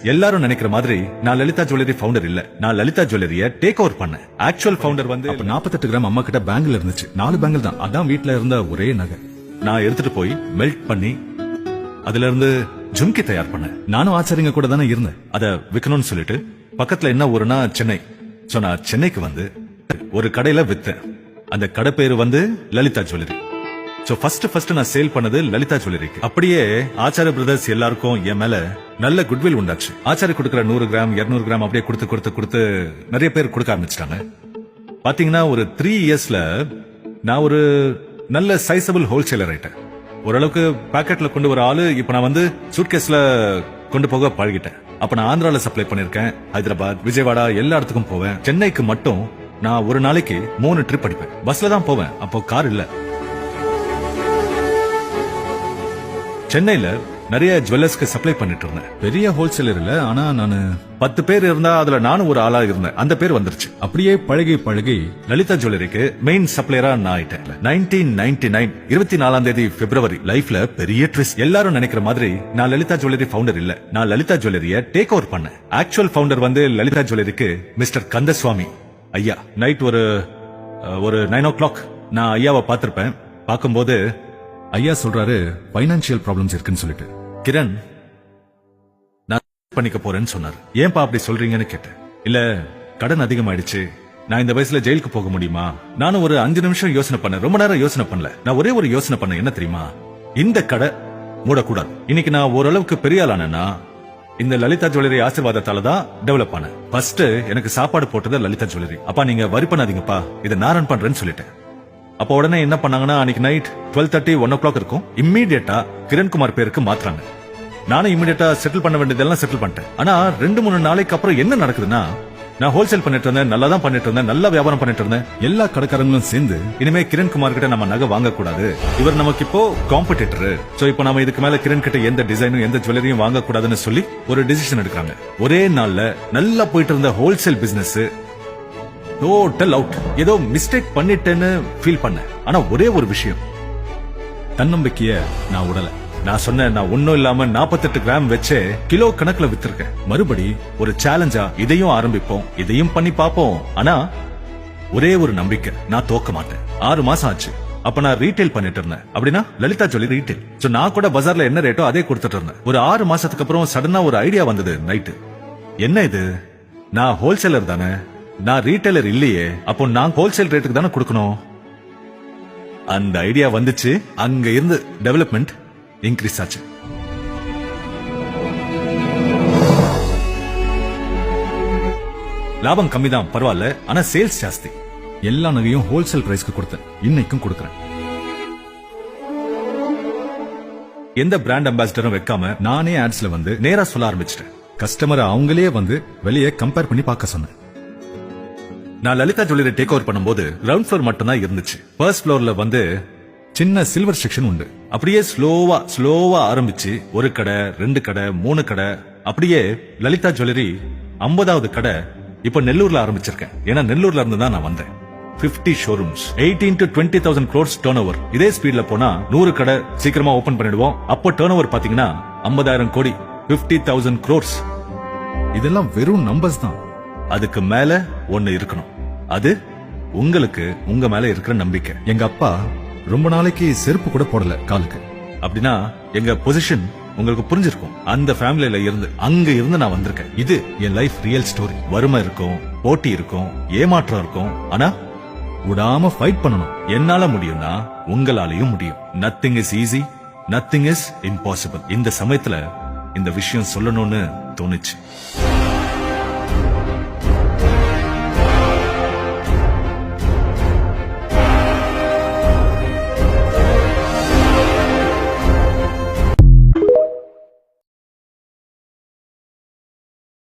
எல்லாரும் நினைக்கிற மாதிரி நான் லலிதா ஜுவல்லரி ஃபவுண்டர் இல்ல. நான் லலிதா ஜுவல்லரிய டேக் ஓவர் பண்ணேன். ஆக்சுவல் ஃபவுண்டர் வந்து 48 கிராம் அம்மா கிட்ட பேங்க்ல இருந்துச்சு. 4 பேங்கில் தான். அதான் வீட்ல இருந்த ஒரே நகை. நான் எடுத்துட்டு போய் மெல்ட் பண்ணி அதுல இருந்து ஜும்கி தயார் பண்ணேன். நானும் ஆச்சாரிங்க கூட தானே இருந்தேன். அத விக்கணும்னு சொல்லிட்டு பக்கத்துல என்ன ஊருனா சென்னை. சோ நான் சென்னைக்கு வந்து ஒரு கடையில வித்தேன். அந்த கடை பேரு வந்து லலிதா ஜுவல்லரி. சோ ஃபர்ஸ்ட் நான் சேல் பண்ணது லலிதா ஜுவல்லரிக்கு. அப்படியே ஆச்சாரிய பிரதர்ஸ் எல்லாருக்கும் என் மேல நல்ல குட்வில் உண்டாச்சு. ஆச்சாரி கொடுக்கிற 100 கிராம் 200 கிராம் அப்படியே கொடுத்து நிறைய பேர் கொடுக்க ஆரம்பிச்சிட்டாங்க. பாத்தீங்கன்னா ஒரு 3 இயர்ஸ்ல நான் ஒரு நல்ல சைசபிள் ஹோல்சேலர் ஆயிட்டேன். ஓரளவுக்கு பாக்கெட்ல கொண்டு வர ஆளு இப்ப நான் வந்து சூட்கேஸ்ல கொண்டு போக பழகிட்டேன். அப்ப நான் ஆந்திரால சப்ளை பண்ணிருக்கேன். ஹைதராபாத், விஜயவாடா எல்லா இடத்துக்கும் போவேன். சென்னைக்கு மட்டும் நான் ஒரு நாளைக்கு 3 ட்ரிப் அடிப்பேன். பஸ்ல தான் போவேன். அப்போ கார் இல்ல. சென்னையில நிறைய ஜுவல்லர்ஸ்க்கு சப்ளை பண்ணிட்டு இருந்தேன். பெரிய ஹோல்சேலர் இல்ல, ஆனா நானு 10 பேர் இருந்தா அதுல நானும் ஒரு ஆளா இருந்தேன். அந்த பேர் வந்துருச்சு. அப்படியே பழகி லலிதா ஜுவல்லரிக்கு மெயின் சப்ளையரா நான் ஆயிட்டேன். 1999 24ஆம் தேதி பிப்ரவரி லைஃப்ல பெரிய ட்விஸ்ட். எல்லாரும் நினைக்கிற மாதிரி நான் லலிதா ஜுவல்லரி ஃபவுண்டர் இல்ல. நான் லலிதா ஜுவல்லரிய டேக் ஓவர் பண்ணேன். ஆக்சுவல் ஃபவுண்டர் வந்து லலிதா ஜுவல்லரிக்கு மிஸ்டர் கந்தசுவாமி ஐயா. நைட் ஒரு 9 o'clock நான் ஐயாவை பார்த்திருப்பேன். பார்க்கும்போது ஐயா சொல்றாரு பைனான்சியல் ப்ராப்ளம்ஸ் இருக்குன்னு சொல்லிட்டு. கிரண், நான் பண்ணிக்க போறேன்னு சொன்னார். ஏன்பா அப்படி சொல்றீங்கன்னு கேட்டேன். இல்ல, கடன் அதிகமாயிடுச்சு. நான் இந்த வயசுல ஜெயிலுக்கு போக முடியுமா? நானும் ஒரு 5 நிமிஷம் யோசனை பண்ணேன். ரொம்ப நேரம் யோசனை பண்ணல. நான் ஒரே ஒரு யோசனை பண்ணேன். என்ன தெரியுமா? இந்த கடை மூடக்கூடாது. இன்னைக்கு நான் ஓரளவுக்கு பெரிய ஆளானா இந்த லலிதா ஜுவல்லரி ஆசீர்வாதத்தால தான் டெவலப் ஆனேன். ஃபர்ஸ்ட் எனக்கு சாப்பாடு போட்டது லலிதா ஜுவல்லரி. அப்பா நீங்க வரி பண்ணாதீங்கப்பா, இதை நான் ரன் பண்றேன்னு சொல்லிட்டேன். அப்ப உடனே என்ன பண்ணாங்கன்னா, அன்னைக்கு நைட் 12:30 1 o'clock இருக்கும். இம்மீடியட்டா கிரண்குமார் பேருக்கு மாத்துறாங்க. நானும் இம்மீடியட்டா செட்டில் பண்ண வேண்டியதெல்லாம் செட்டில் பண்ணிட்டேன். ஆனா 2-3 நாளைக்கு அப்புறம் என்ன நடக்குதுன்னா, நான் ஹோல்சேல் பண்ணிட்டு இருந்தேன், நல்லா தான் பண்ணிட்டு இருந்தேன், நல்லா வியாபாரம் பண்ணிட்டு இருந்தேன். எல்லா கடைக்காரங்களும் சேர்ந்து இனிமே கிரண்குமார் கிட்ட நம்ம நகை வாங்க கூடாது, இவர் நமக்கு இப்போ காம்படிட்டர், சோ இப்போ நம்ம இதுக்கு மேல கிரண் கிட்ட எந்த டிசைனும் எந்த ஜுவல்லரியும் வாங்க கூடாதுன்னு சொல்லி ஒரு டிசிஷன் எடுக்கிறாங்க. ஒரே நாள்ல நல்லா போயிட்டு இருந்த ஹோல்சேல் பிசினஸ் டோட்டல் அவுட். ஏதோ மிஸ்டேக் பண்ணிட்டேன்னு ஃபீல் பண்ணேன். ஆனா ஒரே ஒரு விஷயம், தன்னம்பிக்கைய நான் உடல. நான் சொன்னேன், நான் ஒன்னும் இல்லாம 48 கிராம் வச்சே கிலோ கணக்குல வித்திருக்கேன். மறுபடி ஒரு சேலஞ்சா இதையும் ஆரம்பிப்போம், இதையும் பண்ணி பாப்போம். ஆனா ஒரே ஒரு நம்பிக்கை, நான் தோக்க மாட்டேன். 6 மாசம் ஆச்சு. அப்ப நான் ரீட்டைல் பண்ணிட்டு இருந்தேன். அப்படின்னா லலிதா ஜுவல்லரி ரீட்டைல். சோ நான் கூட பஜார்ல என்ன ரேட்டோ அதே கொடுத்துட்டு இருந்தேன். ஒரு 6 மாசத்துக்கு அப்புறம் சடனா ஒரு ஐடியா வந்தது நைட்டு. என்ன இது, நான் ஹோல்சேலர் தானே, நான் ரீட்டைலர் இல்லையே, அப்போ நான் ஹோல்சேல் ரேட்டுக்கு தானே கொடுக்கணும். அந்த ஐடியா வந்துச்சு. அங்க இருந்து டெவலப்மெண்ட் இன்க்ரீஸ் ஆச்சு. லாபம் கம்மி தான், பரவாயில்ல. ஆனா சேல்ஸ் ஜாஸ்தி. எல்லா நகையும் ஹோல்சேல் பிரைஸ்க்கு கொடுத்தேன். இன்னைக்கும் கொடுக்கறேன். எந்த பிராண்ட் அம்பாசிடரும் வைக்காம நானே ஆட்ஸ்ல வந்து நேரா சொல்ல ஆரம்பிச்சிட்டேன். கஸ்டமரை அவங்களே வந்து வெளியே கம்பேர் பண்ணி பார்க்க சொன்னேன். நான் லலிதா ஜுவல்லரி டேக் ஓவர் பண்ணும்போது கிரவுண்ட் ஃப்ளோர் மட்டும் தான் இருந்துச்சு. ஃபர்ஸ்ட் ஃப்ளோர்ல வந்து சின்ன சில்வர் செக்ஷன் உண்டு. அப்படியே ஸ்லோவா ஆரம்பிச்சு 1 கடை 2 கடை 3 கடை, அப்படியே லலிதா ஜுவல்லரி 50வது கடை இப்ப நெல்லூர்ல ஆரம்பிச்சிருக்கேன். ஏன்னா நெல்லூர்ல இருந்து தான் நான் வந்தேன். 50 showrooms, 18 to 20,000 crores turn over. இதே ஸ்பீட்ல போனா 100 கடை சீக்கிரமா ஓபன் பண்ணிடுவோம். அப்போ டர்ன் ஓவர் பாத்தீங்கன்னா 50,000 கோடி, 50,000 crores. இதெல்லாம் வெறும் நம்பர்ஸ் தான். அதுக்கு மேல ஒண்ணு இருக்கணும். அது உங்களுக்கு உங்க மேல இருக்கிற நம்பிக்கை. எங்க அப்பா ரொம்ப நாளைக்கு செருப்பு கூட போடல காலுக்கு. அப்படின்னா எங்க பொசிஷன் உங்களுக்கு புரிஞ்சிருக்கும். அந்த ஃபேமிலியில இருந்து அங்க இருந்து நான் வந்திருக்கேன். இது என் லைஃப் ரியல் ஸ்டோரி. வறுமை இருக்கும், போட்டி இருக்கும், ஏமாற்றம் இருக்கும். ஆனா விடாம ஃபைட் பண்ணணும். என்னால முடியும்னா உங்களாலையும் முடியும். Nothing is easy, nothing is impossible. இந்த சமயத்துல இந்த விஷயம் சொல்லணும்னு தோணுச்சு.